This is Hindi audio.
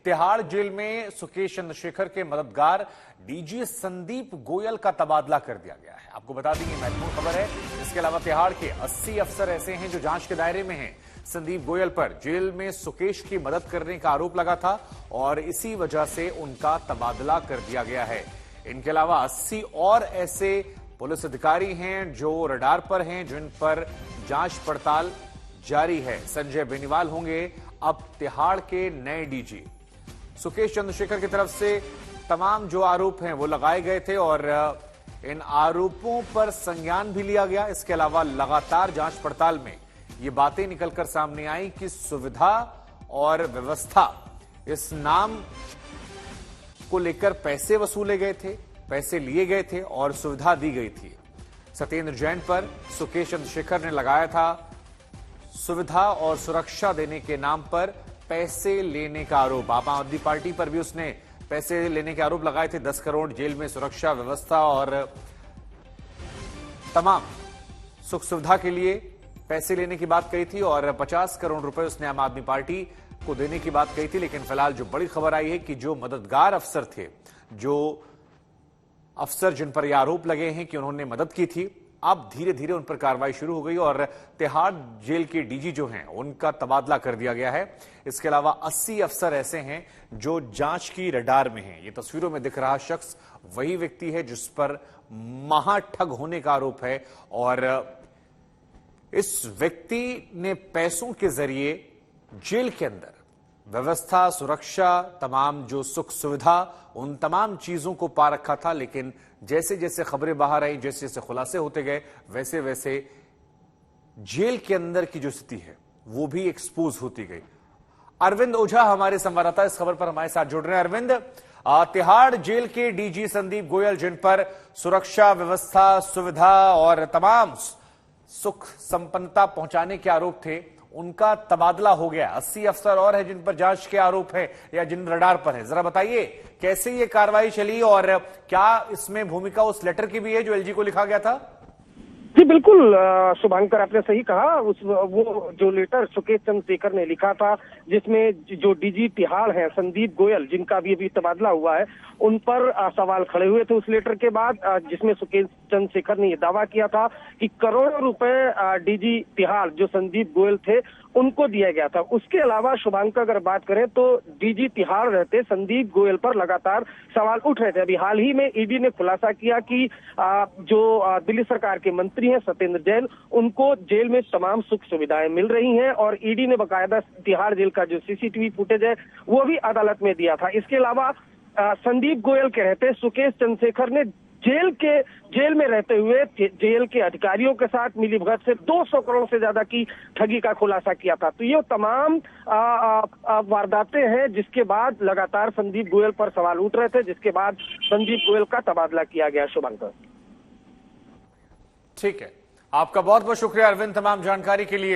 तिहाड़ जेल में सुकेश चंद्रशेखर के मददगार डीजी संदीप गोयल का तबादला कर दिया गया है। आपको बता दें, ये महत्वपूर्ण खबर है। इसके अलावा तिहाड़ के 80 अफसर ऐसे हैं जो जांच के दायरे में हैं। संदीप गोयल पर जेल में सुकेश की मदद करने का आरोप लगा था और इसी वजह से उनका तबादला कर दिया गया है। इनके अलावा 80 और ऐसे पुलिस अधिकारी हैं जो रडार पर हैं, जिन पर जांच पड़ताल जारी है। संजय बेनीवाल होंगे अब तिहाड़ के नए डीजी। सुकेश चंद्रशेखर की तरफ से तमाम जो आरोप हैं वो लगाए गए थे और इन आरोपों पर संज्ञान भी लिया गया। इसके अलावा लगातार जांच पड़ताल में ये बातें निकलकर सामने आई कि सुविधा और व्यवस्था इस नाम को लेकर पैसे वसूले गए थे, पैसे लिए गए थे और सुविधा दी गई थी। सत्येंद्र जैन पर सुकेश चंद्रशेखर ने लगाया था सुविधा और सुरक्षा देने के नाम पर पैसे लेने का आरोप। आम आदमी पार्टी पर भी उसने पैसे लेने के आरोप लगाए थे। 10 करोड़ जेल में सुरक्षा व्यवस्था और तमाम सुख सुविधा के लिए पैसे लेने की बात कही थी और 50 करोड़ रुपए उसने आम आदमी पार्टी को देने की बात कही थी। लेकिन फिलहाल जो बड़ी खबर आई है कि जो मददगार अफसर थे, जो अफसर जिन पर यह आरोप लगे हैं कि उन्होंने मदद की थी, अब धीरे धीरे उन पर कार्रवाई शुरू हो गई और तिहाड़ जेल के डीजी जो हैं उनका तबादला कर दिया गया है। इसके अलावा 80 अफसर ऐसे हैं जो जांच की रडार में हैं। ये तस्वीरों में दिख रहा शख्स वही व्यक्ति है जिस पर महाठग होने का आरोप है और इस व्यक्ति ने पैसों के जरिए जेल के अंदर व्यवस्था, सुरक्षा, तमाम जो सुख सुविधा, उन तमाम चीजों को पा रखा था। लेकिन जैसे जैसे खबरें बाहर आई, जैसे जैसे खुलासे होते गए, वैसे वैसे जेल के अंदर की जो स्थिति है वो भी एक्सपोज होती गई। अरविंद ओझा हमारे संवाददाता इस खबर पर हमारे साथ जुड़ रहे हैं। अरविंद, तिहाड़ जेल के डीजी संदीप गोयल, जिन पर सुरक्षा व्यवस्था, सुविधा और तमाम सुख संपन्नता पहुंचाने के आरोप थे, उनका तबादला हो गया। 80 अफसर और हैं जिन पर जांच के आरोप है या जिन रडार पर है। जरा बताइए कैसे ये कार्रवाई चली और क्या इसमें भूमिका उस लेटर की भी है जो एलजी को लिखा गया था? जी बिल्कुल शुभांकर, आपने सही कहा। वो जो लेटर सुकेश चंद्रशेखर ने लिखा था, जिसमें जो डीजी तिहाड़ है संदीप गोयल, जिनका अभी तबादला हुआ है, उन पर सवाल खड़े हुए थे उस लेटर के बाद, जिसमें सुकेश चंद्रशेखर ने यह दावा किया था कि करोड़ों रुपए डीजी तिहाड़ जो संदीप गोयल थे उनको दिया गया था। उसके अलावा शुभांकर अगर बात करें तो डीजी तिहाड़ रहते संदीप गोयल पर लगातार सवाल उठ रहे थे। अभी हाल ही में ईडी ने खुलासा किया कि जो दिल्ली सरकार के मंत्री हैं सत्येंद्र जैन, उनको जेल में तमाम सुख सुविधाएं मिल रही हैं और ईडी ने बाकायदा तिहाड़ जेल का जो सीसीटीवी फुटेज है वो भी अदालत में दिया था। इसके अलावा संदीप गोयल के रहते सुकेश चंद्रशेखर ने जेल में रहते हुए जेल के अधिकारियों के साथ मिलीभगत से 200 करोड़ से ज्यादा की ठगी का खुलासा किया था। तो ये तमाम वारदातें हैं जिसके बाद लगातार संदीप गोयल पर सवाल उठ रहे थे, जिसके बाद संदीप गोयल का तबादला किया गया। शुभंकर, ठीक है, आपका बहुत बहुत शुक्रिया अरविंद तमाम जानकारी के लिए।